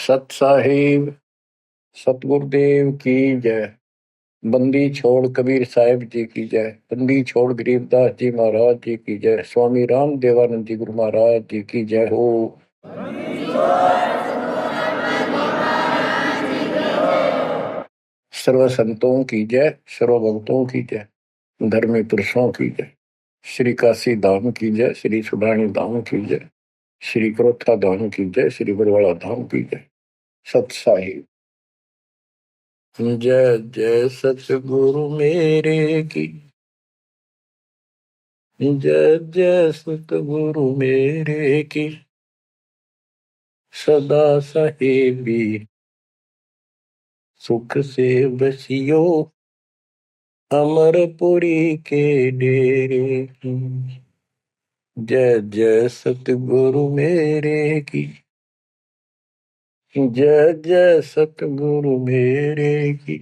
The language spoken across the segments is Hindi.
सत साहिब सतगुरुदेव की जय। बंदी छोड़ कबीर साहिब जी की जय। बंदी छोड़ गरीबदास जी महाराज जी की जय। स्वामी राम देवानंद जी गुरु महाराज जी की जय हो। सर्व संतों की जय, सर्व भक्तों की जय, धर्मी पुरुषों की जय। श्री काशी धाम की जय, श्री सुब्राणी धाम की जय, श्री क्रोथा धाम की जय, श्री बरवाड़ा धाम की जय। सत साहिब जय जय सतगुरु मेरे की जय जय सतगुरु मेरे की सदा साहेबी सुख से बसियो अमरपुरी के डेरे की। जय जय सतगुरु मेरे की जय जय सतगुरु मेरे की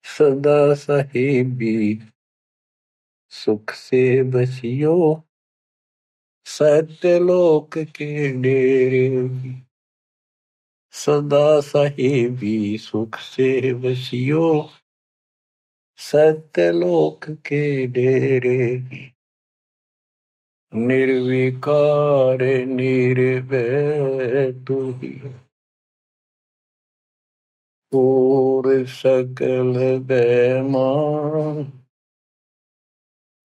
सदा साहेबी सुख से बसियो सत्यलोक के डेरे की। सदा साहेबी सुख से बसियो सत्यलोक के डेरे की। निर्विकार निर्भय तू ही और सकल बेमान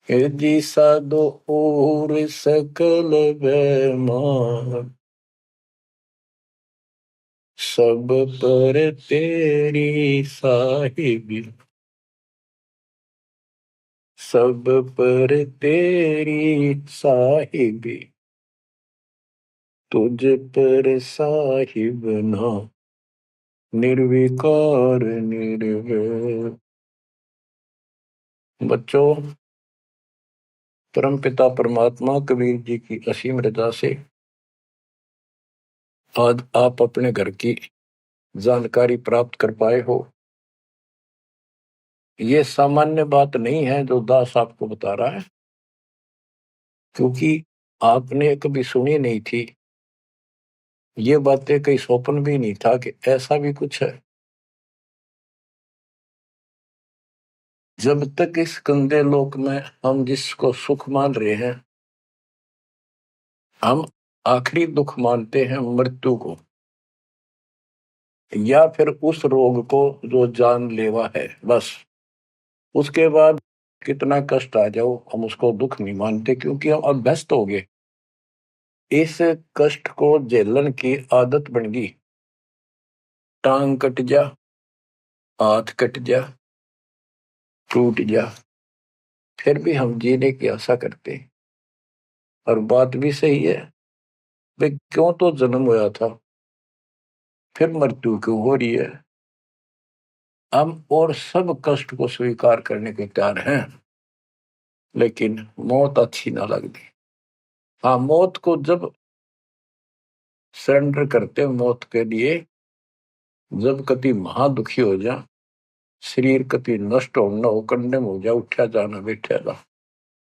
जी साधो और सकल बेमान सब पर तेरी साहिबी सब पर तेरी साहिबी तुझ पर साहिब ना निर्विकार निर्भय। बच्चों, परमपिता परमात्मा कबीर जी की असीम रजा से आज आप अपने घर की जानकारी प्राप्त कर पाए हो। ये सामान्य बात नहीं है जो दास आपको बता रहा है, क्योंकि आपने कभी सुनी नहीं थी। ये बातें कहीं स्वप्न भी नहीं था कि ऐसा भी कुछ है। जब तक इस गंदे लोक में हम जिसको सुख मान रहे हैं, हम आखिरी दुख मानते हैं मृत्यु को, या फिर उस रोग को जो जानलेवा है। बस उसके बाद कितना कष्ट आ जाओ हम उसको दुख नहीं मानते, क्योंकि हम अभ्यस्त हो गए। इस कष्ट को झेलने की आदत बन गई। टांग कट जा, हाथ कट जा, टूट जा, फिर भी हम जीने की आशा करते। और बात भी सही है, वे क्यों तो जन्म हुआ था, फिर मृत्यु क्यों हो रही है। हम और सब कष्ट को स्वीकार करने के तैयार हैं, लेकिन मौत अच्छी ना लगती। हाँ, मौत को जब सरेंडर करते मौत के लिए, जब कति महादुखी हो जा, शरीर कति नष्ट हो न हो, कंडम हो जा, उठा जाना बैठा जा,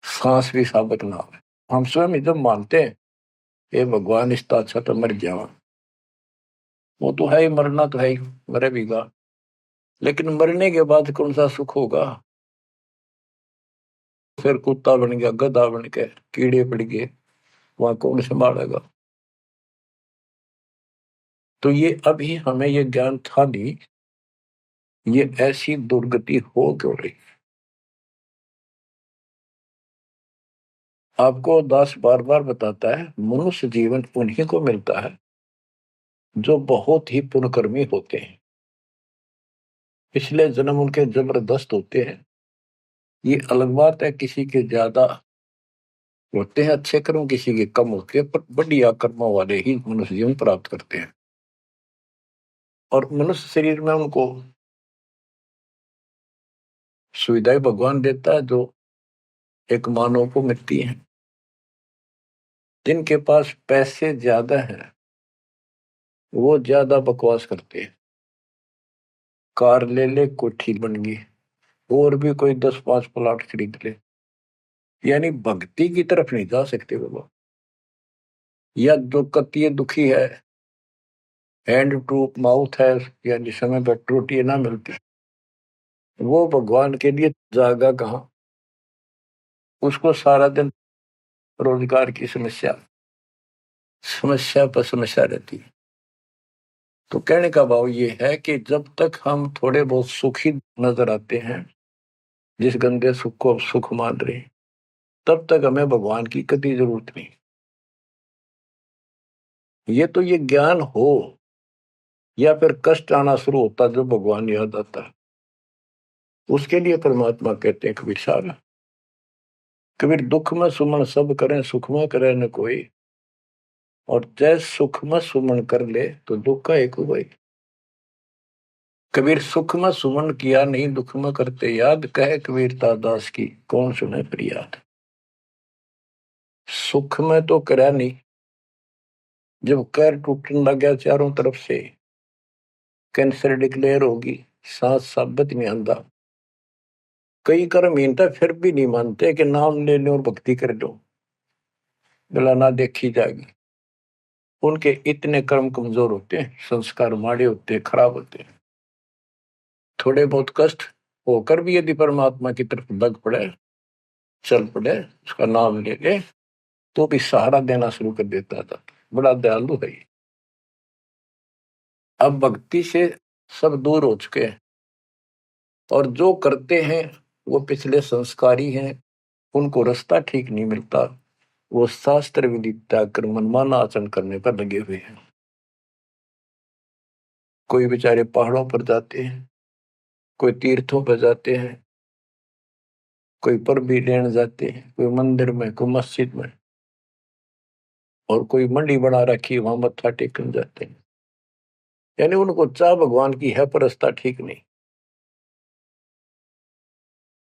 सांस भी साबित ना हो, हम स्वयं जब मानते हैं ये भगवान इसका अच्छा तो मर जावा। वो तो है ही, मरना तो है ही, मरे भीगा, लेकिन मरने के बाद कौन सा सुख होगा। फिर कुत्ता बन गया, गधा बन के कीड़े पड़ गए, वहां कौन संभालेगा। तो ये अभी हमें ये ज्ञान था नहीं, ये ऐसी दुर्गति हो क्यों रही। आपको दास बार बार बताता है, मनुष्य जीवन उन्हीं को मिलता है जो बहुत ही पुण्यकर्मी होते हैं। पिछले जन्म उनके जबरदस्त होते हैं। ये अलग बात है, किसी के ज्यादा होते हैं अच्छे कर्म, किसी के कम होते हैं, पर बढ़िया कर्मों वाले ही मनुष्य जीवन प्राप्त करते हैं। और मनुष्य शरीर में उनको सुविधाएं भगवान देता है जो एक मानव को मिलती है। जिनके पास पैसे ज्यादा हैं वो ज्यादा बकवास करते हैं। कार ले ले, कोठी बन गई, और भी कोई 10-5 प्लाट खरीद ले, यानी भक्ति की तरफ नहीं जा सकते बाबा। या जो कति दुखी है, हैंड टू माउथ है, यानी समय पर रोटी ना मिलती, वो भगवान के लिए जागा कहाँ। उसको सारा दिन रोजगार की समस्या समस्या पर समस्या रहती है। तो कहने का भाव ये है कि जब तक हम थोड़े बहुत सुखी नजर आते हैं, जिस गंदे सुख को सुख मान रहे हैं, तब तक हमें भगवान की कभी जरूरत नहीं। ये तो ये ज्ञान हो या फिर कष्ट आना शुरू होता जब भगवान याद आता है, उसके लिए परमात्मा कहते हैं कबीर साहब, कबीर दुख में सुमन सब करें सुख में करे न कोई, और जय सुख में सुमन कर ले तो दुख का एक हुआ। कबीर सुख में सुमन किया नहीं दुख में करते याद, कहे कबीरता दास की कौन सुने फरियाद। सुख में तो करा नहीं, जब कैर टूटने लग गया चारों तरफ से, कैंसर डिक्लेयर होगी, सांस साबित नहीं आंदा, कई कर्म हीनता फिर भी नहीं मानते कि नाम ले लो और भक्ति कर लो, गला ना देखी जाएगी। उनके इतने कर्म कमजोर होते हैं, संस्कार माड़े होते हैं, खराब होते हैं। थोड़े बहुत कष्ट होकर भी यदि परमात्मा की तरफ लग पड़े, चल पड़े, उसका नाम ले ले, तो भी सहारा देना शुरू कर देता था। बड़ा दयालु है। अब भक्ति से सब दूर हो चुके हैं, और जो करते हैं वो पिछले संस्कारी हैं, उनको रास्ता ठीक नहीं मिलता, वो शास्त्र विधि त्याग कर मनमाना आचरण करने पर लगे हुए हैं। कोई बेचारे पहाड़ों पर जाते हैं, कोई तीर्थों पर जाते हैं, कोई पर भी लेने जाते हैं, कोई मंदिर में, कोई मस्जिद में, और कोई मंडी बना रखी वहां मत्था टेकने जाते हैं। यानी उनको चाह भगवान की है पर रास्ता ठीक नहीं।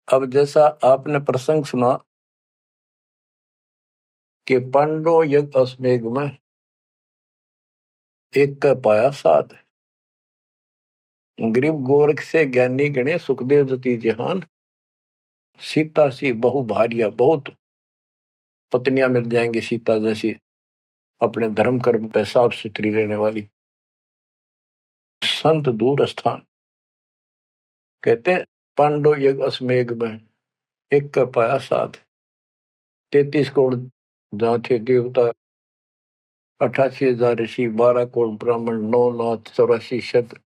अब जैसा आपने प्रसंग सुना कि पांडव यज्ञ अश्वमेध में एक का पाया साध, गरीब गोरख से ज्ञानी गणे सुखदेव जति जहान, सीता सी बहु भारिया, बहुत पत्नियां मिल जाएंगी सीता जैसी, अपने धर्म कर्म पे साफ सुथरी रहने वाली। संत दूर स्थान, कहते हैं पांडव यज्ञ अश्वमेध में एक का पाया साध, 33 करोड़ जहाँ थे देवता, 88,000 ऋषि, 12 करोड़ ब्राह्मण, 9 लाख 84 शत्र,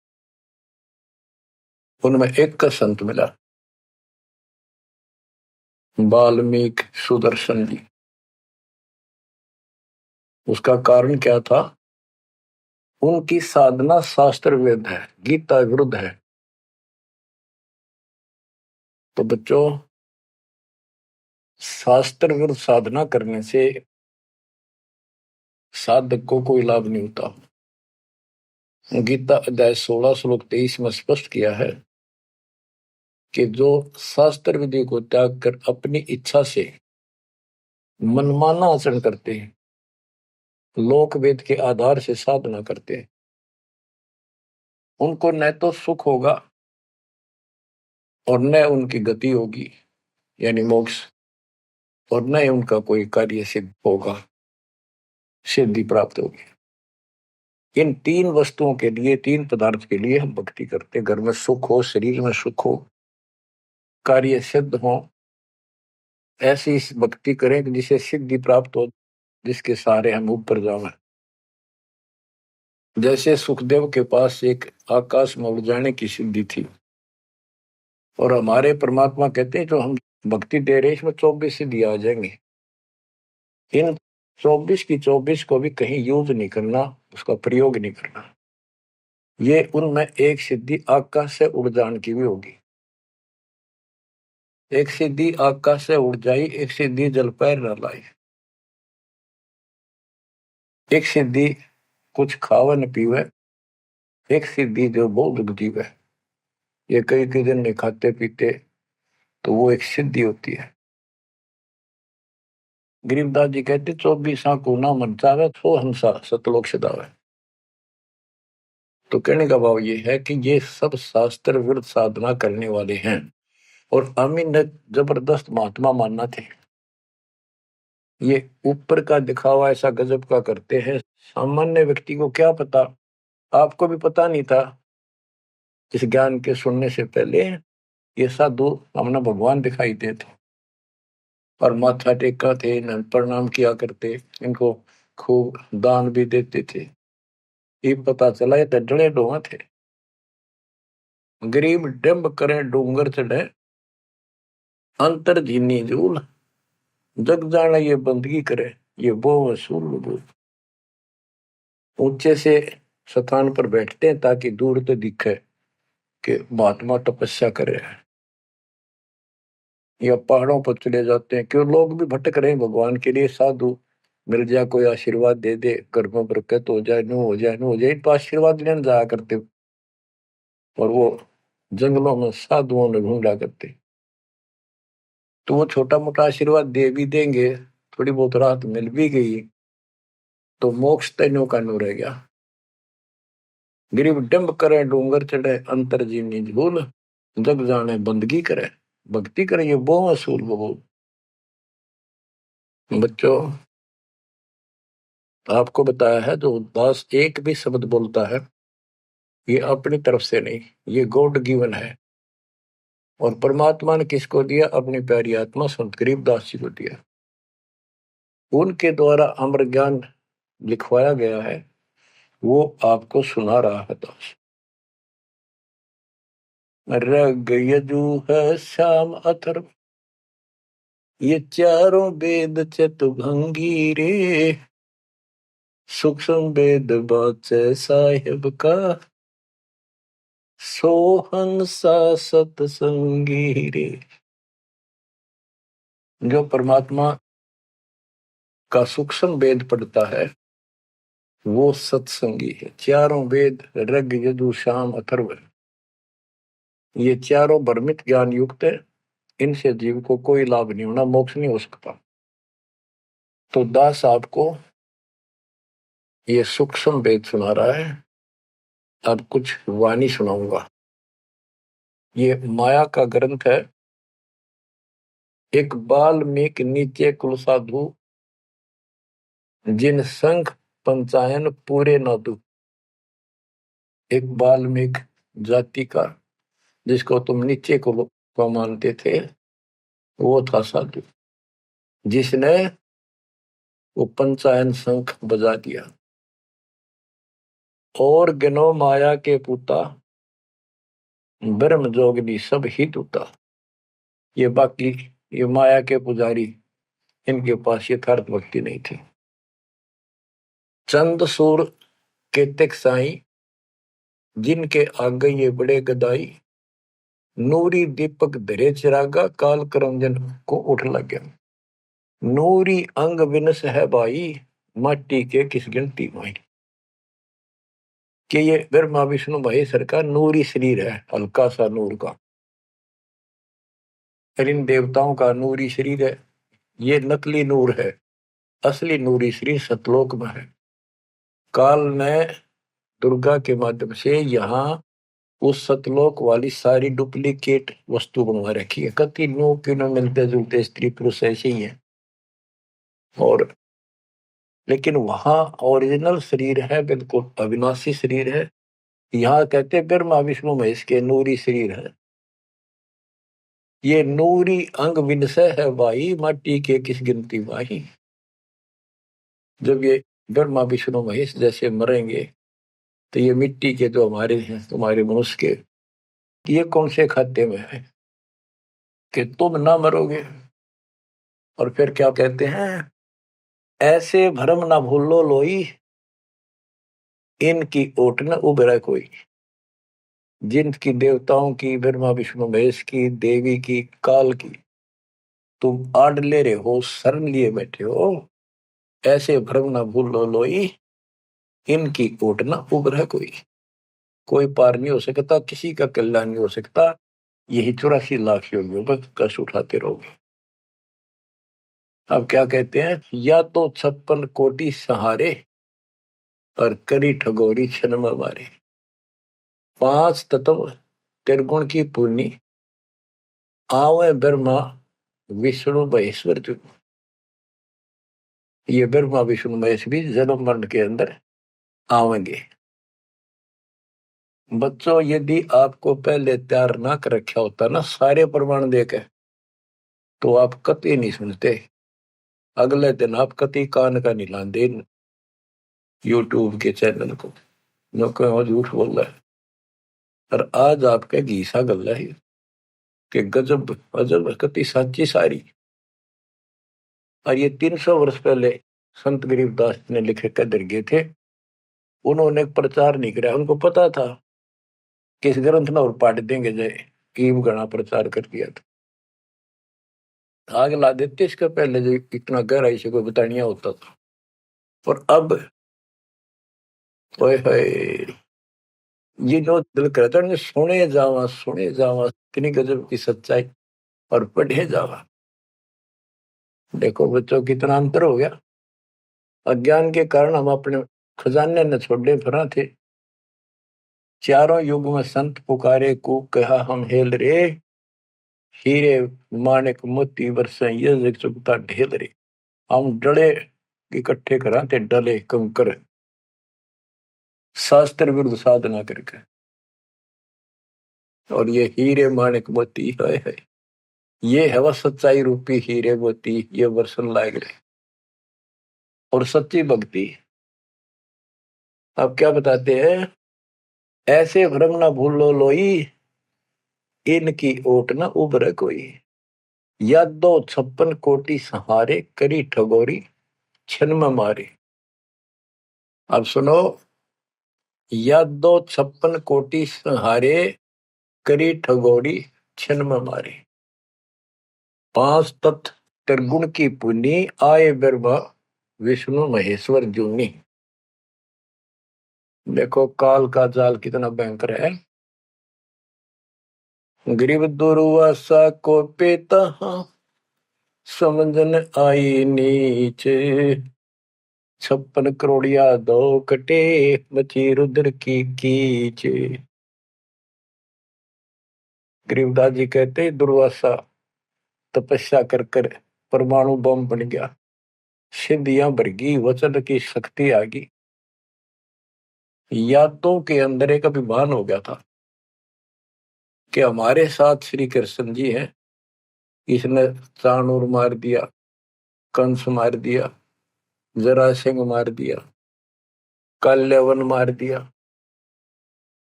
उनमें एक का संत मिला, वाल्मीकि सुदर्शन जी। उसका कारण क्या था? उनकी साधना शास्त्र वेद है, गीता विरुद्ध है। तो बच्चों, शास्त्र विरुद्ध साधना करने से साधक को कोई लाभ नहीं होता। गीता अध्याय 16 श्लोक 23 में स्पष्ट किया है कि जो शास्त्र विधि को त्याग कर अपनी इच्छा से मनमाना आचरण करते हैं, लोक वेद के आधार से साधना करते हैं, उनको न तो सुख होगा और न उनकी गति होगी, यानी मोक्ष, और न ही उनका कोई कार्य सिद्ध होगा, सिद्धि प्राप्त होगी। इन तीन वस्तुओं के लिए, तीन पदार्थ के लिए हम भक्ति करते। घर में सुख हो, शरीर में सुख हो, कार्य सिद्ध हो, ऐसी भक्ति करें कि जिसे सिद्धि प्राप्त हो, जिसके सहारे हम ऊपर जावें। जैसे सुखदेव के पास एक आकाश में उड़ जाने की सिद्धि थी, और हमारे परमात्मा कहते हैं जो हम भक्ति दे रहे हैं इसमें 24 सिद्धि आ जाएंगे। इन 24 की 24 को भी कहीं यूज नहीं करना, उसका प्रयोग नहीं करना। ये उनमें एक सिद्धि आकाश से उड़ जाने की भी होगी। एक सिद्धि आकाश से उड़ जाई, एक सिद्धि जल पैर न लाई, एक सिद्धि कुछ खावे न पीवे, एक सिद्धि जो बहुत जीवे। ये कई कई दिन नहीं खाते पीते तो वो एक सिद्धि होती है। गरीबदास जी कहते 24 को ना मन चावे सो हंसा सतलोक सदावे। तो कहने का भाव ये है कि ये सब शास्त्र विरुद्ध साधना करने वाले हैं, और अमीन ने जबरदस्त महात्मा मानना थे। ये ऊपर का दिखावा ऐसा गजब का करते हैं, सामान्य व्यक्ति को क्या पता आपको भी पता नहीं था इस ज्ञान के सुनने से पहले, ये साधु हमने भगवान दिखाई देते और माथा टेका थे, इन्हें प्रणाम किया करते, इनको खूब दान भी देते थे। ये पता चला ये तो डले डोहा थे। गरीब डंब करे डूंगर चढ़े, अंतर जीनी जूल, जग जाना ये बंदगी करे, ये वो वसूल बोल। ऊंचे से स्थान पर बैठते हैं ताकि दूर तो दिखे कि महात्मा तपस्या कर रहे हैं, या पहाड़ों पर चले जाते हैं। क्यों लोग भी भटक रहे हैं भगवान के लिए, साधु मिल जाए, कोई आशीर्वाद दे दे, घर में बरकत हो जाए, नो हो जाए, नो हो जाए, तो आशीर्वाद लेने जाया करते। और वो जंगलों में साधुओं ने ढूंढा करते, तो वो छोटा मोटा आशीर्वाद दे भी देंगे, थोड़ी बहुत राहत मिल भी गई तो मोक्ष तैनो का नो रह गया। गरीब डंब करे डूंगर चढ़े, अंतर जीवनी झूल, जग जाने बंदगी करे, भक्ति करे, ये वो असूल वो। बच्चों, आपको बताया है जो दास एक भी शब्द बोलता है ये अपनी तरफ से नहीं, ये गॉड गिवन है। और परमात्मा ने किसको दिया? अपनी प्यारी आत्मा संत गरीबदास जी को दिया। उनके द्वारा अमर ज्ञान लिखवाया गया है, वो आपको सुना रहा है दास। रग यजु है श्याम अथर्व, ये चारों वेद चतुभंगी रे, सूक्ष्म वेद बाचे साहिब का, सोहंसा सतसंगी रे। जो परमात्मा का सूक्ष्म वेद पढ़ता है वो सत्संगी है। चारों वेद ऋग यजु साम अथर्व, ये चारों भ्रमित ज्ञान युक्त है, इनसे जीव को कोई लाभ नहीं होना, मोक्ष नहीं हो सकता। तो दास आपको ये सूक्ष्म वेद सुना रहा है। अब कुछ वाणी सुनाऊंगा। ये माया का ग्रंथ है। एक बाल्मीकि नीचे कुल साधु, जिन संख पंचायन पूरे न दू। एक बाल्मीकि जाति का, जिसको तुम नीचे कुल को मानते थे, वो था साधु जिसने वो पंचायन शंख बजा दिया। और गिनो माया के पुता, ब्रह्म जोगनी सब हित उता। ये बाकी ये माया के पुजारी, इनके पास यथार्थ भक्ति नहीं थी। चंद सूर केतक साई, जिनके आगे ये बड़े गदाई। नूरी दीपक धरे चिरागा, काल करंजन को उठ लग गया। नूरी अंग विनस है भाई, माटी के किस गिनती माई। कि ये ब्रह्मा विष्णु महेश्वर का नूरी शरीर है, हल्का सा नूर का। इन देवताओं का नूरी शरीर है, ये नकली नूर है, असली नूरी शरीर सतलोक में है। काल ने दुर्गा के माध्यम से यहाँ उस सतलोक वाली सारी डुप्लीकेट वस्तु बनवा रखी है। कति नो किनो मिलते जुलते स्त्री पुरुष ऐसे ही है, और लेकिन वहां ओरिजिनल शरीर है, बिल्कुल अविनाशी शरीर है। यहाँ कहते ब्रह्मा विष्णु महेश के नूरी शरीर है। ये नूरी अंग विनसय है भाई, माटी के किस गिनती भाई। जब ये ब्रह्मा विष्णु महेश जैसे मरेंगे तो ये मिट्टी के जो हमारे हैं, तुम्हारे मनुष्य के, ये कौन से खाते में है कि तुम ना मरोगे। और फिर क्या कहते हैं? ऐसे भ्रम ना भूलो लोई, इनकी ओट न उभरे कोई। जिनकी देवताओं की, ब्रह्मा विष्णु महेश की, देवी की, काल की तुम आड़ ले रहे हो, शरण लिए बैठे हो, ऐसे भ्रम ना भूलो लोई, इनकी ओट न उभरे कोई। कोई पार नहीं हो सकता, किसी का कल्याण नहीं हो सकता। यही 84 लाख योगियों पर कष्ट उठाते रहोगे। अब क्या कहते हैं? या तो 56 कोटि सहारे, और करी ठगोरी क्षण में मारे। 5 तत्व त्रिगुण की पूर्णी, आवे ब्रह्मा विष्णु महेश्वर जो। ये ब्रह्मा विष्णु महेश भी जन्म मरण के अंदर आवेंगे। बच्चों, यदि आपको पहले तैयार ना कर रखा होता ना सारे प्रमाण देके, तो आप कतई नहीं सुनते। अगले दिन आप कतई कान का नहीं लाते यूट्यूब के चैनल को, जो कहो झूठ बोल रहा है। और आज आपके घीसा गल है कि गजब अजब कतई साची सारी। और ये 300 वर्ष पहले संत गरीबदास ने लिखे कदर गए थे। उन्होंने प्रचार नहीं किया, उनको पता था कि इस ग्रंथ ना और पाट देंगे जय ईब गणा प्रचार कर दिया था। आग ला देते इसका पहले जो इतना गहराई से कोई बतानिया होता था। और अब ओए होए, ये जो दिल करता है सुने जावा कितनी गजब की सच्चाई और पढ़े जावा। देखो बच्चों कितना अंतर हो गया। अज्ञान के कारण हम अपने खजाने न छोड़े फिरा थे। चारों युग में संत पुकारे को कहा हम हेल रे, हीरे माणिक मोती बरसे ये जग चुकता ढेल रे। हम डले इकट्ठे करा थे, डले कंकर शास्त्र विरुद्ध साधना करके। और ये हीरे माणिक मोती है, ये है वह सच्चाई रूपी हीरे मोती, ये वर्षन लायक रहे। और सच्ची भक्ति आप क्या बताते हैं, ऐसे भ्रम ना भूलो लोई, इनकी ओट न उभरे कोई। यादो 56 कोटि सहारे, करी ठगोरी छन में मारे। अब सुनो, यादो 56 कोटि सहारे, करी ठगोरी छन में मारे। 5 तत्व त्रिगुण की पुनी, आए ब्रह्मा विष्णु महेश्वर जूनी। देखो काल का जाल कितना भयंकर है। गरीब दुर्वासा को पेता समझन आई नीचे, 56 करोड़िया दो कटे, मची रुद्र की कीचे। गरीबदास जी कहते दुर्वासा तपस्या कर कर परमाणु बम बन गया, सिद्धियां भर गई, वचन की शक्ति आ गई। यादों के अंदर एक अभिमान हो गया था कि हमारे साथ श्री कृष्ण जी हैं। इसने चाणूर मार दिया, कंस मार दिया, जरासिंह मार दिया, काल्यवन मार दिया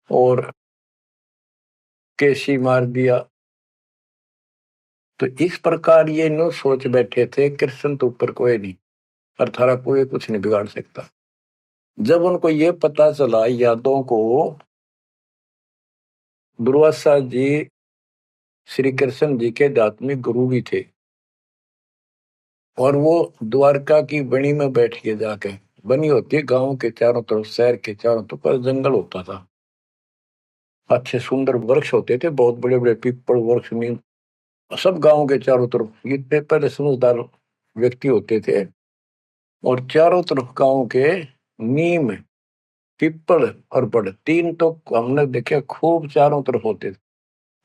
और केसी मार दिया। तो इस प्रकार ये नो सोच बैठे थे कृष्ण तो ऊपर कोई नहीं और थारा कोई कुछ नहीं बिगाड़ सकता। जब उनको ये पता चला यादों को, दुर्वासा जी श्री कृष्ण जी के आध्यात्मिक गुरु भी थे और वो द्वारका की बनी में बैठ के जाके, बनी होती है गांव के चारों तरफ, शहर के चारों तरफ जंगल होता था, अच्छे सुंदर वृक्ष होते थे, बहुत बड़े बड़े पीपल वृक्ष नीम, सब गांव के चारों तरफ। इतने पहले समझदार व्यक्ति होते थे और चारों तरफ गांव के नीम पीपल और बड़ तीन तो हमने देखे खूब चारों तरफ होते थे।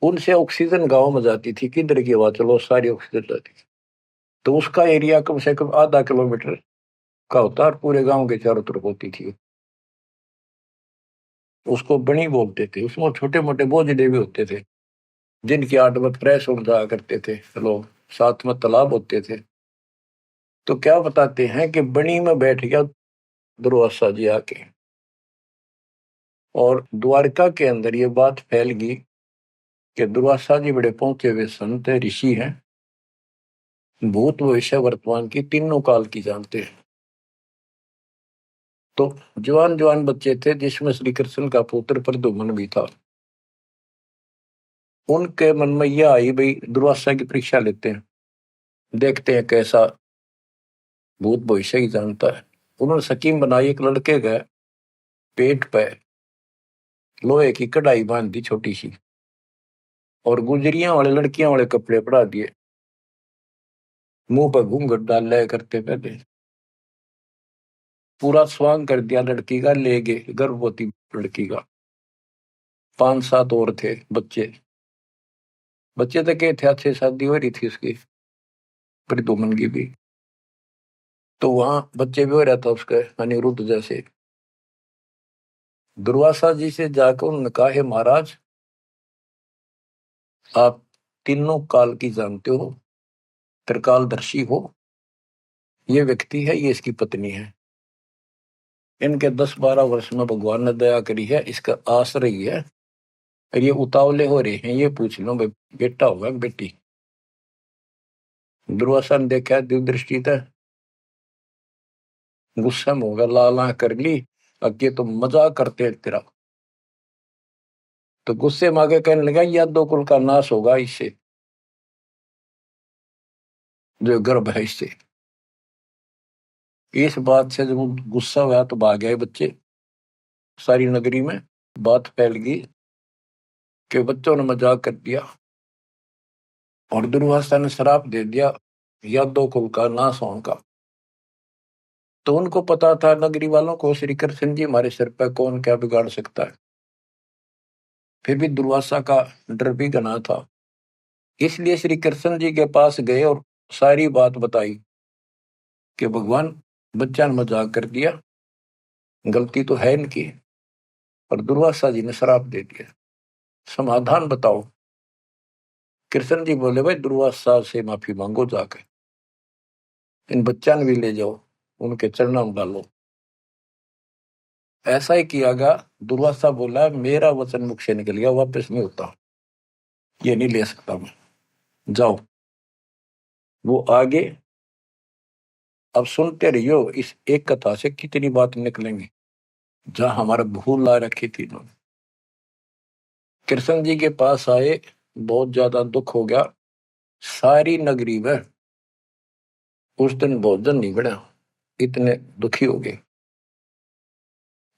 उनसे ऑक्सीजन गांव में जाती थी, किधर की हवा चलो सारी ऑक्सीजन जाती थी। तो उसका एरिया कम से कम आधा किलोमीटर का होता और पूरे गांव के चारों तरफ होती थी। उसको बनी बोलते थे। उसमें छोटे मोटे बोझले भी होते थे जिनकी आठ में फ्रेश उड़ जाया करते थे लोग, साथ में तालाब होते थे। तो क्या बताते हैं कि बनी में बैठ गया दुर्वासा जी आके, और द्वारका के अंदर ये बात फैल गई कि दुर्वासा जी बड़े पहुंचे हुए संत है, ऋषि हैं, भूत भविष्य वर्तमान की तीनों काल की जानते हैं। तो जवान जवान बच्चे थे जिसमें श्री कृष्ण का पुत्र प्रद्युम्न भी था। उनके मन में यह आई भाई दुर्वासा की परीक्षा लेते हैं, देखते हैं कैसा भूत भविष्य की जानता है। उन्होंने स्कीम बनाई, एक लड़के का पेट पे लोहे की कढ़ाई बांध दी छोटी सी और गुजरियां वाले लड़कियां वाले कपड़े पड़ा दिए, मुंह पर घूंघट डाल लिया करते पहले, पूरा स्वांग कर दिया लड़की का, ले गए गर्भवती लड़की का। 5-7 और थे बच्चे, बच्चे तो क्या थे, अच्छे शादी हो रही थी उसकी प्रद्युम्न की भी। तो वहां बच्चे भी हो रहा था उसका अनिरुद्ध जैसे। दुर्वासा जी से जाकर उन्होंने कहा, हे महाराज, आप तीनों काल की जानते हो, त्रिकालदर्शी हो। ये व्यक्ति है, ये इसकी पत्नी है। इनके 10-12 वर्ष में भगवान ने दया करी है, इसका आश्रय ही है। और ये उतावले हो रहे हैं, ये पूछ लो भाई बेटा होगा बेटी। दुर्वासा ने देखा दिव्य था, गुस्सा में होगा, लाला कर ली, अब ये तो मजाक करते हैं तेरा। तो गुस्से में आगे कहने लगा, या दो कुल का नाश होगा इससे, जो गर्भ है इससे। इस बात से जब गुस्सा हुआ तो भाग गए बच्चे। सारी नगरी में बात फैल गई कि बच्चों ने मजाक कर दिया और दुर्वासा ने श्राप दे दिया या दो कुल का नाश होने का। तो उनको पता था, नगरी वालों को, श्री कृष्ण जी हमारे सिर पर कौन क्या बिगाड़ सकता है। फिर भी दुर्वासा का डर भी घना था, इसलिए श्री कृष्ण जी के पास गए और सारी बात बताई कि भगवान, बच्चा ने मजाक कर दिया, गलती तो है इनकी, और दुर्वासा जी ने श्राप दे दिया, समाधान बताओ। कृष्ण जी बोले, भाई दुर्वासा से माफी मांगो जाके, इन बच्चा ने भी ले जाओ, उनके चरणों में डालो। ऐसा ही किया गया। दुर्वासा बोला, मेरा वचन मुख से निकल गया, वापस नहीं होता, ये नहीं ले सकता मैं, जाओ। वो आगे, अब सुनते रहियो, इस एक कथा से कितनी बात निकलेंगी, जहां हमारा भूल ला रखी थी इन्होंने। कृष्ण जी के पास आए, बहुत ज्यादा दुख हो गया, सारी नगरी में उस दिन भोजन नहीं बना, इतने दुखी हो गए।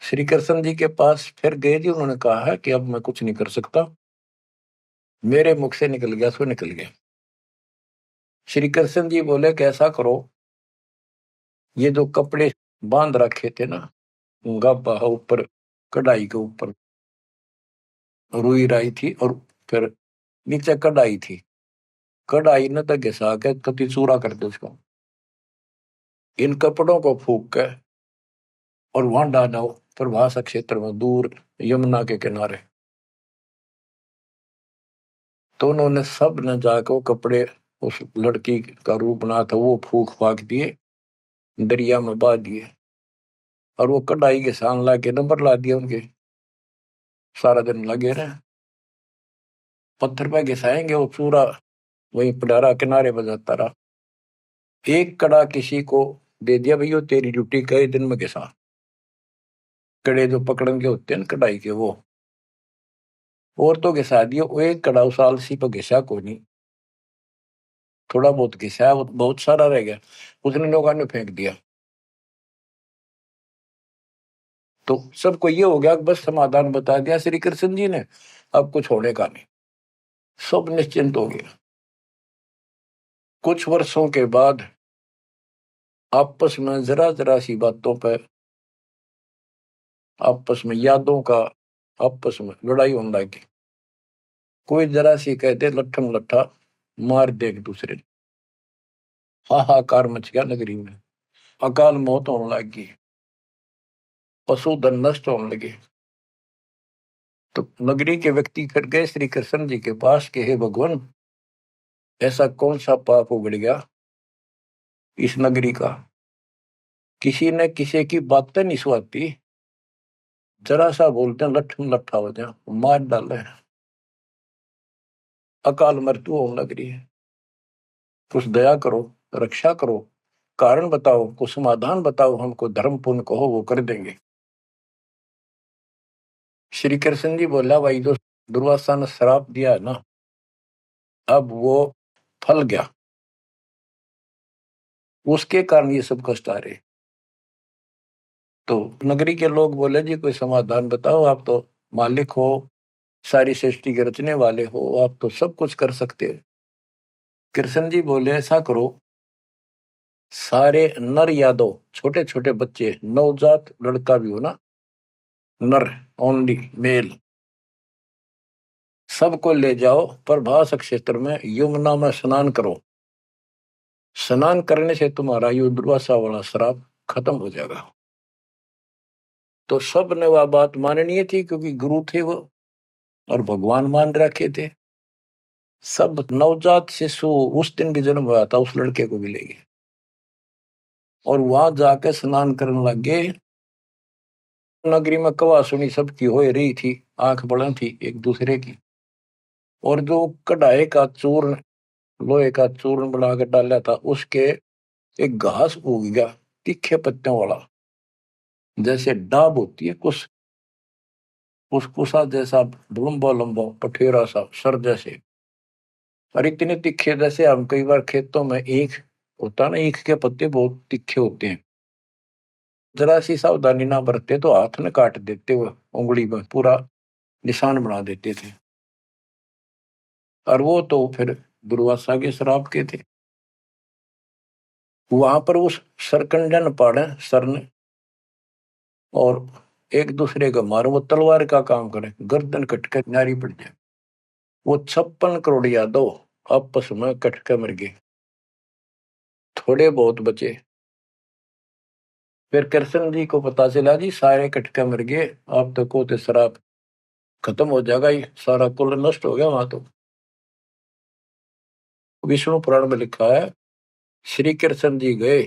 श्री कृष्ण जी के पास फिर गए जी, उन्होंने कहा है कि अब मैं कुछ नहीं कर सकता, मेरे मुख से निकल गया सो निकल गया। श्री कृष्ण जी बोले, कैसा करो, ये जो कपड़े बांध रखे थे ना, गाबा ऊपर, कढ़ाई के ऊपर रुई राई थी, और फिर नीचे कढ़ाई थी, कढ़ाई न तो घिसा के कति चूरा कर दो उसको, इन कपड़ों को फूक के और वहां डालो प्रभास क्षेत्र में, दूर यमुना के किनारे। तो उन्होंने सब न जाकर वो कपड़े, उस लड़की का रूप बना था वो फूक फाक दिए, दरिया में बहा दिए, और वो कढ़ाई के सान ला के नंबर ला दिया उनके। सारा दिन लगे रहे, पत्थर पे घिसाएंगे, वो पूरा वही पडारा किनारे बजाता रहा। एक कड़ा किसी को दे दिया, भैया तेरी ड्यूटी कई दिन में घिसा, कड़े जो पकड़न के होते हैं ना कढ़ाई के, वो और तो घिसा दिया। वो एक कड़ा उस आलसी पर घिसा को नहीं, थोड़ा बहुत घिसा, वो बहुत सारा रह गया, उसने लोगों ने फेंक दिया। तो सबको ये हो गया, बस समाधान बता दिया श्री कृष्ण जी ने, अब कुछ होने का नहीं, सब निश्चिंत हो गया। कुछ वर्षों के बाद आपस में जरा जरा सी बातों पर, आपस में यादों का, आपस में लड़ाई होने लगी। कोई जरा सी कहते लट्ठम लट्ठा मार दे एक दूसरे ने, हाहाकार मच गया नगरी में, अकाल मौत होने लगी, पशुधन नष्ट होने लगे। तो नगरी के व्यक्ति फिर गए श्री कृष्ण जी के पास कि हे भगवान, ऐसा कौन सा पाप उगड़ गया इस नगरी का, किसी ने किसी की बातें नहीं सुहाती, जरा सा बोलते हैं लट्ठम लट्ठा हो जाए, मार डाले, अकाल मृत्यु होने लग रही है। कुछ दया करो, रक्षा करो, कारण बताओ, कुछ समाधान बताओ, हमको धर्म पुण्य कहो, वो कर देंगे। श्री कृष्ण जी बोला, भाई जो दुर्वासा ने श्राप दिया है ना, अब वो फल गया, उसके कारण ये सब कष्ट आ रहे। तो नगरी के लोग बोले, जी कोई समाधान बताओ, आप तो मालिक हो, सारी सृष्टि के रचने वाले हो, आप तो सब कुछ कर सकते हो। कृष्ण जी बोले, ऐसा करो, सारे नर यादव, छोटे छोटे बच्चे, नवजात लड़का भी हो ना, नर, ओनली मेल, सबको ले जाओ प्रभास क्षेत्र में, यमुना में स्नान करो। स्नान करने से तुम्हारा ये दुर्वासा वाला श्राप खत्म हो जाएगा। तो सब ने वह बात माननी थी, क्योंकि गुरु थे वो और भगवान मान रखे थे। सब नवजात शिशु उस दिन भी जन्म हुआ था उस लड़के को मिलेगी, और वहां जाके स्नान करने लग गए। नगरी में कवा सुनी सबकी हो रही थी, आंख बड़ा थी एक दूसरे की। और जो कढ़ाई का चूर्ण, लोहे का चूर्ण बना कर डाला था, उसके एक घास उग गया तीखे पत्तों वाला, जैसे डाब होती है कुछ कुछ कुसा जैसा, लंबा लंबा पठेरा सा सर जैसे, और इतने तीखे जैसे हम कई बार खेतों में ईख होता ना, ईख के पत्ते बहुत तीखे होते हैं, जरा सी सावधानी ना बरते तो हाथ में काट देते, वो उंगली में पूरा निशान बना देते थे। और वो तो फिर दुर्वासा के श्राप के थे। वहां पर उस सरकंडन पाड़े सर ने, और एक दूसरे का मारो, वो तलवार का काम करे, गर्दन कटके नारी पड़ जाए। वो 56 करोड़ यादव आपस में कटके मर गए, थोड़े बहुत बचे। फिर कृष्ण जी को पता चला जी सारे कटके मर गए, आप तो को श्राप खत्म हो जाएगा, ये सारा कुल नष्ट हो गया। वहां तो विष्णु पुराण में लिखा है, श्री कृष्ण जी गए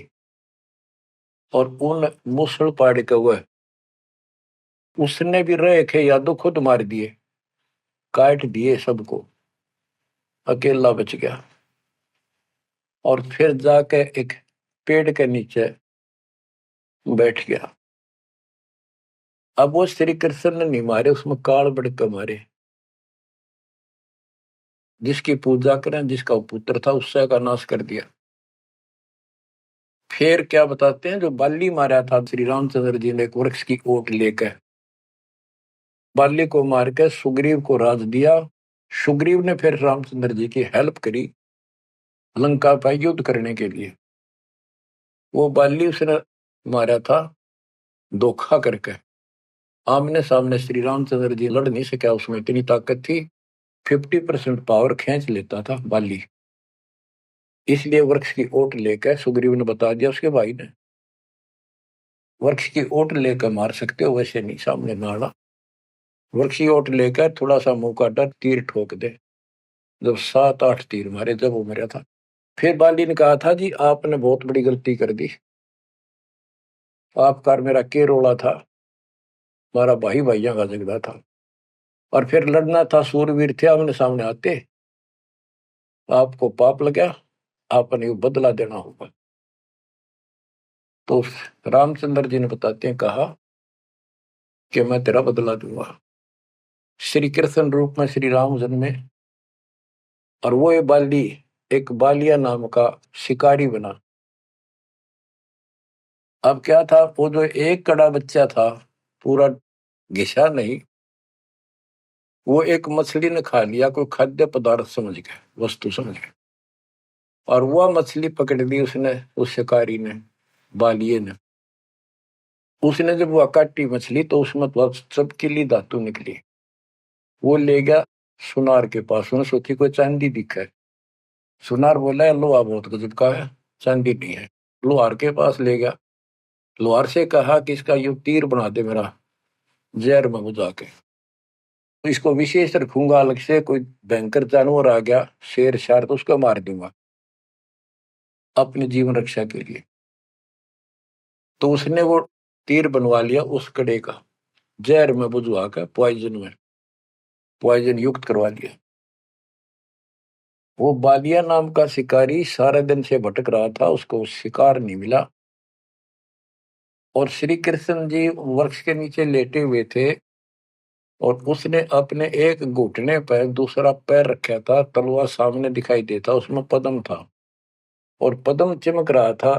और उन मूसल पाड़ के हुए, उसने भी रहे थे यादव खुद मार दिए, काट दिए सबको, अकेला बच गया। और फिर जाके एक पेड़ के नीचे बैठ गया। अब वो श्री कृष्ण ने नहीं मारे, उसमें काल बढ़ के मारे। जिसकी पूजा करें, जिसका पुत्र था, उससे का नाश कर दिया। फिर क्या बताते हैं, जो बाली मारा था श्री रामचंद्र जी ने एक वृक्ष की ओट लेकर, बाली को मार के सुग्रीव को राज दिया। सुग्रीव ने फिर रामचंद्र जी की हेल्प करी लंका पर युद्ध करने के लिए। वो बाली उसने मारा था धोखा करके, आमने सामने श्री रामचंद्र जी लड़ नहीं सका, उसमें इतनी ताकत थी, 50% पावर खींच लेता था बाली। इसलिए वृक्ष की ओट लेकर सुग्रीव ने बता दिया उसके भाई ने, वृक्ष की ओट लेकर मार सकते हो, वैसे नहीं सामने नाड़ा। वृक्ष की ओट लेकर थोड़ा सा मुंह काटा, तीर ठोक दे। जब 7-8 तीर मारे, जब वो मरा था। फिर बाली ने कहा था जी आपने बहुत बड़ी गलती कर दी, आपका मेरा के रोला था, हमारा भाई भाइयों का झगड़ा था, और फिर लड़ना था, सूरवीर थे, आमने सामने आते, आपको पाप लगा, आपने बदला देना होगा। तो रामचंद्र जी ने बताते हैं, कहा कि मैं तेरा बदला दूंगा। श्री कृष्ण रूप में श्री राम जन्मे, और वो ये बाली एक बालिया नाम का शिकारी बना। अब क्या था, वो जो एक कड़ा बच्चा था, पूरा घिसा नहीं, वो एक मछली ने खा लिया, कोई खाद्य पदार्थ समझ के, वस्तु समझ के, और वह मछली पकड़ ली उसने, उस शिकारी ने, बालिए ने। उसने जब वह काटी मछली, तो उसमें तो चपकीली धातु निकली। वो ले गया सुनार के पास, उसने सोची कोई चांदी दिखा है। सुनार बोला लोहा बहुत गजब का है, चांदी नहीं है। लोहार के पास ले गया, लोहार से कहा कि इसका यू तीर बना दे मेरा, जहर में बुझा के, तो इसको विशेष रखूंगा, अलग से कोई भयंकर जानवर आ गया, शेर शार, तो उसको मार दूंगा अपने जीवन रक्षा के लिए। तो उसने वो तीर बनवा लिया उस कड़े का, जहर में बुझवा कर, पॉइजन युक्त करवा लिया। वो बालिया नाम का शिकारी सारे दिन से भटक रहा था, उसको शिकार नहीं मिला। और श्री कृष्ण जी वृक्ष के नीचे लेटे हुए थे, और उसने अपने एक घुटने पर दूसरा पैर रखा था, तलवार सामने दिखाई देता, उसमें पद्म था, और पद्म चमक रहा था,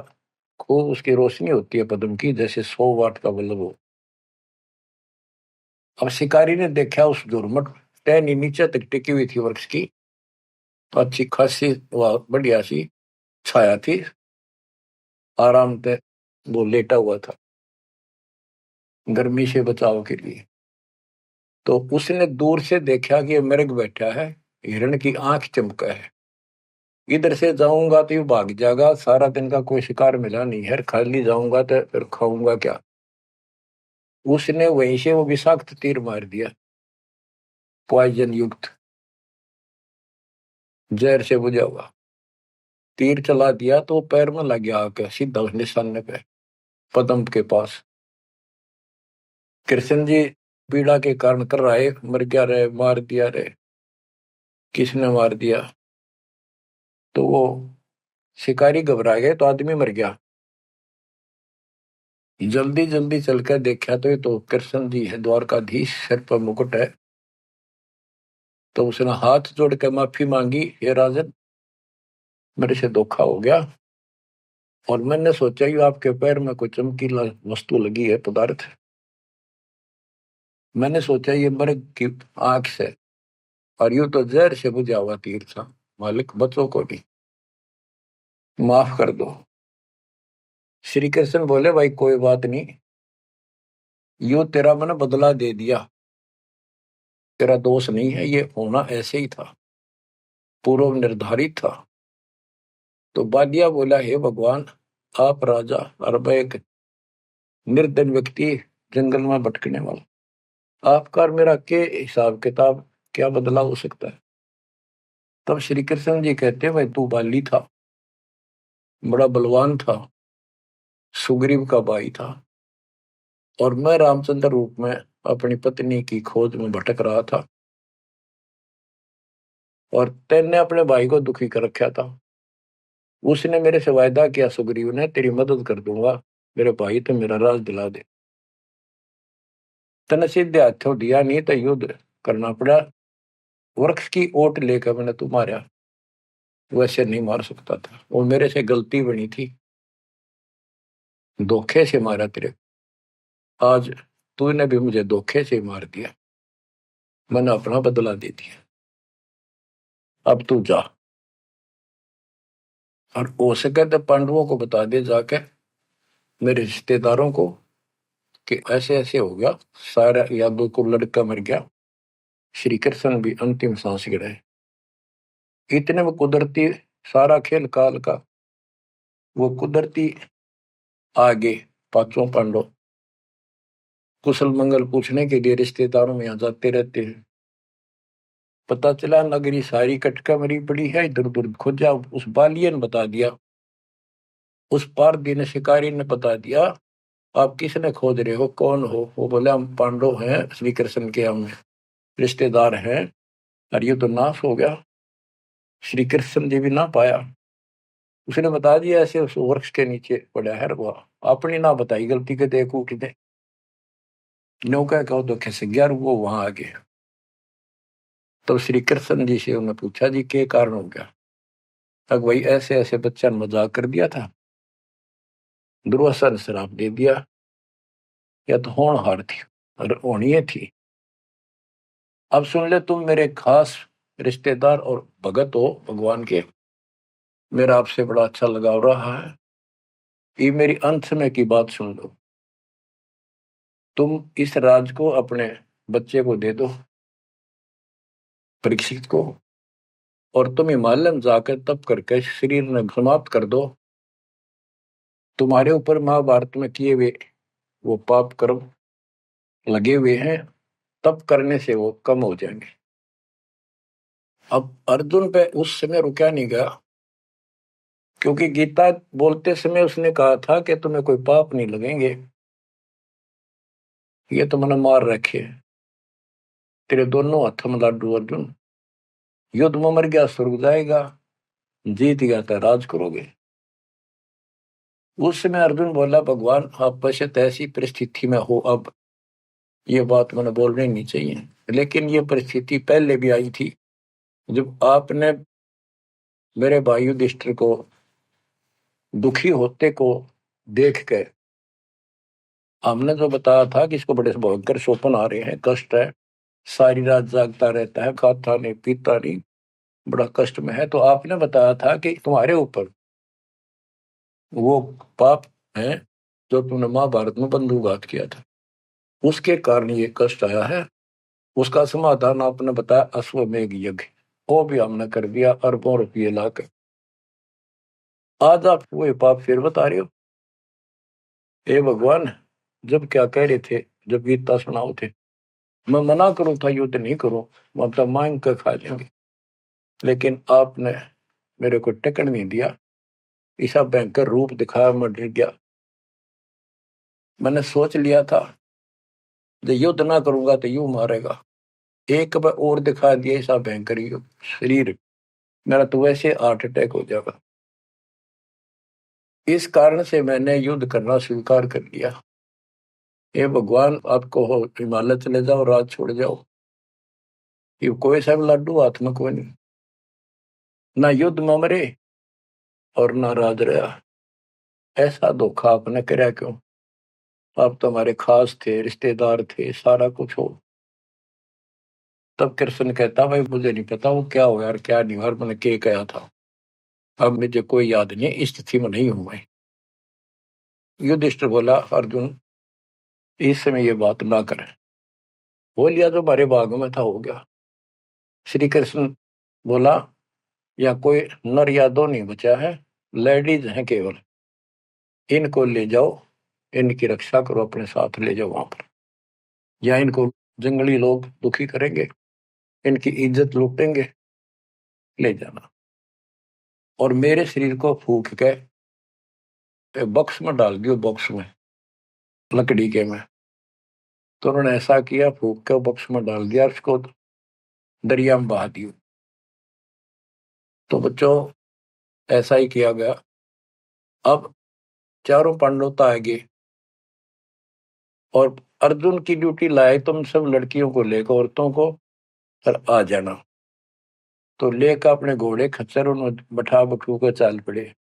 खूब उसकी रोशनी होती है पद्म की, जैसे 100 वाट का बल्ब हो। अब शिकारी ने देखा उस झुरमुट टहनी नीचे तक टिकी हुई थी वृक्ष की, तो अच्छी खासी बढ़िया सी छाया थी, आराम से वो लेटा हुआ था गर्मी से बचाव के लिए। तो उसने दूर से देखा कि ये मृग बैठा है, हिरण की आंख चमका है, इधर से जाऊंगा तो ये भाग जाएगा, सारा दिन का कोई शिकार मिला नहीं है, खाली जाऊंगा तो फिर खाऊंगा क्या। उसने वहीं से वो विषाक्त तीर मार दिया, पॉइजन युक्त, जहर से बुझा हुआ तीर चला दिया, तो पैर में लग गया आके सीधा उस निशाने पे, पद्म के पास। कृष्ण जी पीड़ा के कारण कर रहे, मर गया रे, मार दिया रे, किसने मार दिया? तो वो शिकारी घबरा गए, तो आदमी मर गया। जल्दी जल्दी चलकर देखा तो ये तो कृष्ण जी है, द्वारकाधीश, सिर पर मुकुट है। तो उसने हाथ जोड़ के माफी मांगी, हे राजन, मेरे से धोखा हो गया, और मैंने सोचा ये आपके पैर में कोई चमकीला वस्तु लगी है, पदार्थ। मैंने सोचा ये मृग की आंख से, और यूं तो जहर से बुझा हुआ तीर था। मालिक, बच्चों को भी माफ कर दो। श्री कृष्ण बोले, भाई कोई बात नहीं, यूं तेरा मैंने बदला दे दिया, तेरा दोष नहीं है, ये होना ऐसे ही था, पूर्व निर्धारित था। तो बालिया बोला, हे भगवान, आप राजा और मैं एक निर्धन व्यक्ति, जंगल में भटकने वाला, आपका और मेरा के हिसाब किताब, क्या बदला हो सकता है? तब श्री कृष्ण जी कहते, भाई तू बाली था, बड़ा बलवान था, सुग्रीव का भाई था, और मैं रामचंद्र रूप में अपनी पत्नी की खोज में भटक रहा था, और तेने अपने भाई को दुखी कर रखा था। उसने मेरे से वायदा किया, सुग्रीव ने, तेरी मदद कर दूंगा, मेरे भाई तो मेरा राज दिला दे। तने सीधे हाथों दिया नहीं तो युद्ध करना पड़ा, वृक्ष की ओट लेकर मैंने तू मारा, वैसे नहीं मार सकता था, वो मेरे से गलती बनी थी, धोखे से मारा तेरे, आज तूने भी मुझे धोखे से मार दिया, मैंने अपना बदला दे दिया, अब तू जा, और हो सके तो पांडवों को बता दे जाके, मेरे रिश्तेदारों को, कि ऐसे ऐसे हो गया, सारा यादव को लड़का मर गया, श्री कृष्ण भी अंतिम सांस गिराए। इतने में कुदरती, सारा खेल काल का, वो कुदरती आगे पांचों पांडव कुशल मंगल पूछने के लिए रिश्तेदारों में यहाँ जाते रहते हैं। पता चला नगरी सारी कटका मरी पड़ी है, इधर उधर खोजा, उस बालिए ने बता दिया, उस पारधी ने, शिकारी ने बता दिया, आप किसने खोज रहे हो, कौन हो? वो बोले, हम पांडव हैं, श्री कृष्ण के हम रिश्तेदार हैं, और ये तो नाश हो गया, श्री कृष्ण जी भी ना पाया। उसने बता दिया, ऐसे उस वृक्ष के नीचे पड़ा है वो, अपनी ना बताई गलती के, देखो कितने नौका कहो तो कैसे ग्यारह, वो वहां आ गए। तो श्री कृष्ण जी से उन्होंने पूछा, जी क्या कारण हो गया? तक वही ऐसे ऐसे बच्चा ने मजाक कर दिया था, दुर्वासा ने श्राप दे दिया, या तो होनहार थी और होनी थी। अब सुन ले, तुम मेरे खास रिश्तेदार और भगत हो भगवान के, मेरा आपसे बड़ा अच्छा लगाव रहा है, ये मेरी अंत समय की बात सुन लो, तुम इस राज को अपने बच्चे को दे दो, परीक्षित को, और तुम हिमालय में जाकर तप करके शरीर में समाप्त कर दो, तुम्हारे ऊपर महाभारत में किए हुए वो पाप कर्म लगे हुए हैं, तप करने से वो कम हो जाएंगे। अब अर्जुन पे उस समय रुका नहीं गया, क्योंकि गीता बोलते समय उसने कहा था कि तुम्हें कोई पाप नहीं लगेंगे, ये तो मैंने मार रखे, तेरे दोनों हाथों में लाडू अर्जुन, युद्ध में मर गया स्वर्ग जाएगा, जीत गया तो राज करोगे। उस समय अर्जुन बोला, भगवान आप पश्चात ऐसी परिस्थिति में हो, अब ये बात मैंने बोलनी नहीं चाहिए, लेकिन ये परिस्थिति पहले भी आई थी, जब आपने मेरे भाई युधिष्ठिर को दुखी होते को देख के, हमने जो बताया था कि इसको बड़े भयंकर स्वप्न आ रहे हैं, कष्ट है, सारी रात जागता रहता है, खाता नहीं पीता नहीं, बड़ा कष्ट में है, तो आपने बताया था कि तुम्हारे ऊपर वो पाप है जो तुमने महाभारत में बंधुघात किया था, उसके कारण ये कष्ट आया है। उसका समाधान आपने बताया, अश्वमेघ यज्ञ, वो भी हमने कर दिया अरबों रुपये लाकर, आज आप वो पाप फिर बता रहे हो? हे भगवान, जब क्या कह रहे थे, जब गीता सुनाओ थे। मैं मना करूं था युद्ध नहीं करूं, मतलब मांग कर खा लेंगे, लेकिन आपने मेरे को टिकट नहीं दिया। ऐसा भयंकर रूप दिखाया, मैं डर गया। मैंने सोच लिया था जो युद्ध ना करूंगा तो यूं मारेगा। एक बार और दिखा दिया ऐसा भयंकर शरीर, मेरा तो वैसे हार्ट अटैक हो जाएगा। इस कारण से मैंने युद्ध करना स्वीकार कर लिया। ये भगवान आपको हो हिमालय चले जाओ, राज छोड़ जाओ, ये कोई सा भी लाडू हाथ में कोई नहीं, ना युद्ध में मरे और ना राज रहा। ऐसा धोखा आपने कराया क्यों? आप तो हमारे खास थे, रिश्तेदार थे, सारा कुछ हो। तब कृष्ण कहता भाई मुझे नहीं पता वो क्या हो यार, क्या नहीं यार, मैंने क्या कहा था, अब मुझे कोई याद नहीं, इस स्थिति में नहीं हूं मैं। युधिष्ठिर बोला अर्जुन इस समय ये बात ना करें। हो लिया जो हमारे भाग में था हो गया। श्री कृष्ण बोला या कोई नर या दो नहीं बचा है, लेडीज हैं केवल, इनको ले जाओ, इनकी रक्षा करो, अपने साथ ले जाओ वहां पर, या इनको जंगली लोग दुखी करेंगे, इनकी इज्जत लूटेंगे, ले जाना। और मेरे शरीर को फूक के बॉक्स में डाल दियो, बॉक्स में लकड़ी के में। तो उन्होंने ऐसा किया, फूक के बॉक्स में डाल दिया, उसको दरिया में बहा दियो। तो बच्चों ऐसा ही किया गया। अब चारों पांडव तो आगे, और अर्जुन की ड्यूटी लाए तुम सब लड़कियों को लेकर, औरतों को, और आ जाना। तो लेकर अपने घोड़े खच्चर उन्हें बैठा बठू कर चाल पड़े।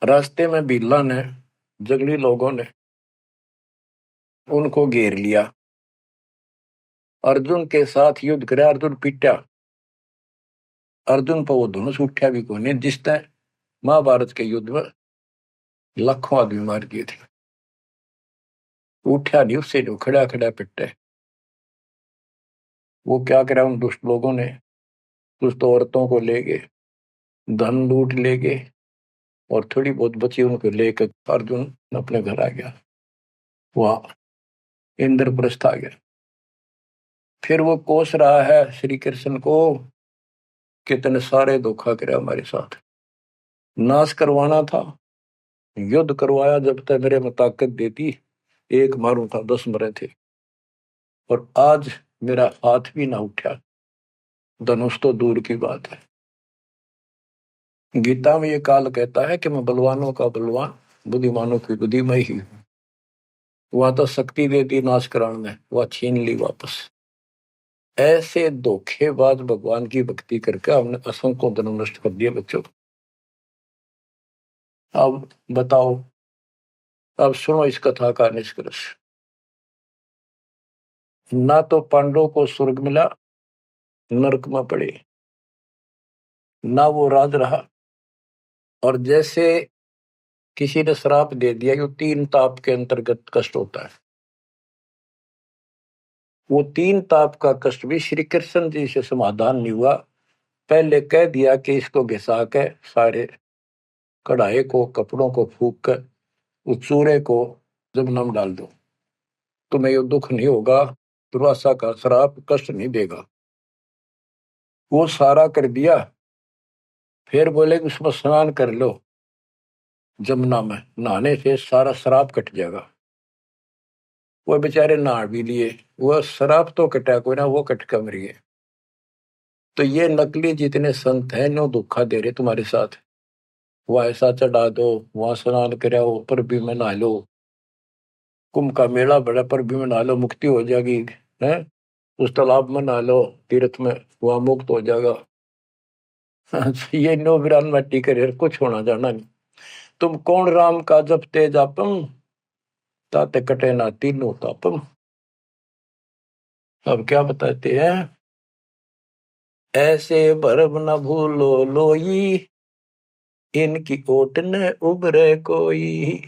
रास्ते में बिल्ला ने, जंगली लोगों ने उनको घेर लिया, अर्जुन के साथ युद्ध करे। अर्जुन पीटा, अर्जुन पर वो धनुष उठा भी कोई नहीं, जिस तरह महाभारत के युद्ध में लाखों आदमी मार दिए थे, उठा नहीं, उससे जो खड़ा खड़ा पिटे। वो क्या करा उन दुष्ट लोगों ने, दुष्ट औरतों को ले गए, धन लूट ले गए, और थोड़ी बहुत बची उनको लेकर अर्जुन अपने घर आ गया, वहां इंद्रप्रस्थ आ गया। फिर वो कोस रहा है श्री कृष्ण को, कितने सारे धोखा करे हमारे साथ, नाश करवाना था, युद्ध करवाया, जब तक मेरे में ताकत देती एक मारूं था 10 मरे थे, और आज मेरा हाथ भी ना उठा, धनुष तो दूर की बात है। गीता में ये काल कहता है कि मैं बलवानों का बलवान, बुद्धिमानों की बुद्धिमय ही हूं। वहां तो शक्ति दे दी नाश कराने में, वह छीन ली वापस। ऐसे धोखेबाज भगवान की भक्ति करके हमने असंख्यों धर्म नष्ट कर दिए बच्चों। अब बताओ, अब सुनो इस कथा का निष्कर्ष। ना तो पांडवों को स्वर्ग मिला, नरक में पड़े, ना वो राज रहा, और जैसे किसी ने श्राप दे दिया, यो 3 ताप के अंतर्गत कष्ट होता है, वो 3 ताप का कष्ट भी श्री कृष्ण जी से समाधान नहीं हुआ। पहले कह दिया कि इसको घिसा के सारे कढ़ाई को, कपड़ों को फूक कर उस चूरे को जमुना में डाल दो, तुम्हें ये दुख नहीं होगा, दुर्वासा का श्राप कष्ट नहीं देगा। वो सारा कर दिया। फिर बोले कि उसमें स्नान कर लो, जमुना में नहाने से सारा श्राप कट जाएगा। वो बेचारे नहा भी लिए, वो श्राप तो कटा कोई ना, वो कट कर मरिए। तो ये नकली जितने संत हैं नो धोखा दे रहे तुम्हारे साथ, वह ऐसा चढ़ा दो, वहां स्नान कराओ, पर भी में नहा लो, कुंभ का मेला बड़ा, पर भी में नहा लो, मुक्ति हो जाएगी है, उस तालाब में नहा लो, तीर्थ में, वहां मुक्त हो जाएगा। ये नो विरान मट्टी करे, कुछ होना जाना नहीं। तुम कौन राम का जपते जापम, ताते कटे ना तीनों तापम। अब क्या बताते हैं, ऐसे भरम न भूलो लोई, इनकी ओट न उबरे कोई,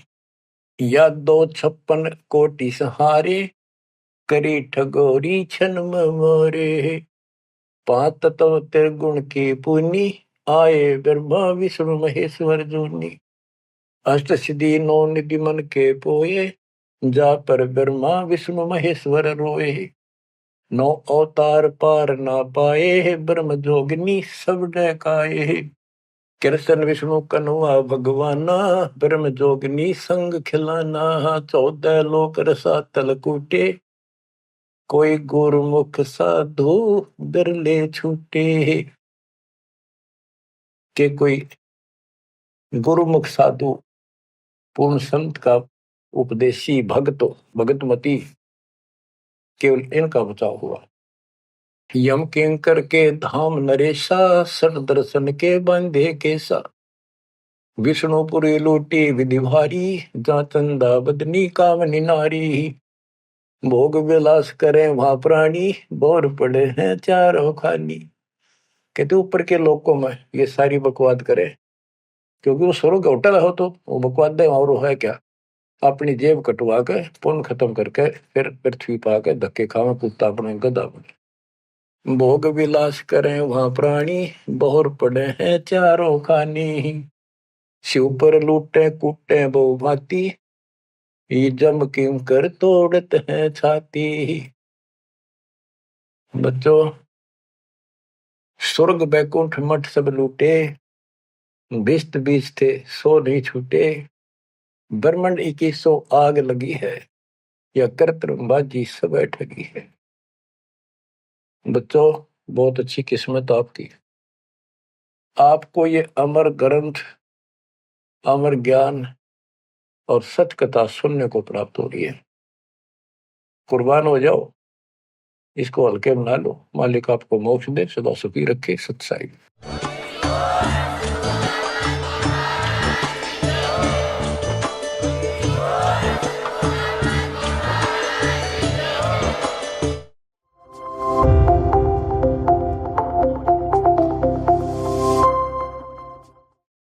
या 256 कोटि सहारे, करी ठगोरी छन मोरे, 5 तत्व त्रिगुण की पुनी, आए ब्रह्मा विष्णु महेश्वर जूनी, अष्ट सिद्धि 9 निधि मन के पोए, जा पर ब्रह्मा विष्णु महेश्वर रोए, नौ अवतार पार ना पाए, ब्रह्म जोगिनी सब डकाए। कृष्ण विष्णु कन्हवा भगवाना, ब्रह्म जोगिनी संग खिलाना। 14 लोक रसातल कूटे, कोई गुरुमुख साधु बिरले छूटे। के कोई गुरुमुख साधु पूर्ण संत का उपदेशी भक्त भगतमती, केवल इनका बचाव हुआ। यम किंकर के धाम नरेशा, सट दर्शन के बंधे केसा। विष्णुपुरी लूटी विधि भारी, जा चंदा बदनी कामनी नारी। भोग विलास करें वहां प्राणी, बोर पड़े हैं चारों खानी। कहते ऊपर के लोकों में ये सारी बकवाद करे, क्योंकि वो स्वर्ग होटल हो तो वो बकवाद दे और है क्या। अपनी जेब कटवा के पुण्य खत्म करके फिर पृथ्वी पा के धक्के खावे कुत्ता अपने गधा बने। भोग विलास करें वहां प्राणी, बोर पड़े हैं चारों खानी। शिव पर लूटे कूटे बहु भांति, ये जम किम कर तोड़ते हैं छाती। बच्चों, स्वर्ग बैकुंठ मठ सब लूटे, बिस्त बीज थे सो नहीं छूटे। ब्रह्मंड 2100 आग लगी है, या कर्तबाजी सब ठगी है। बच्चों, बहुत अच्छी किस्मत आपकी, आपको ये अमर ग्रंथ, अमर ज्ञान और सच कथा सुनने को प्राप्त हो रही है। कुर्बान हो जाओ, इसको हल्के बना लो। मालिक आपको मोक्ष दे, सदा सुखी रखे। सत्साई।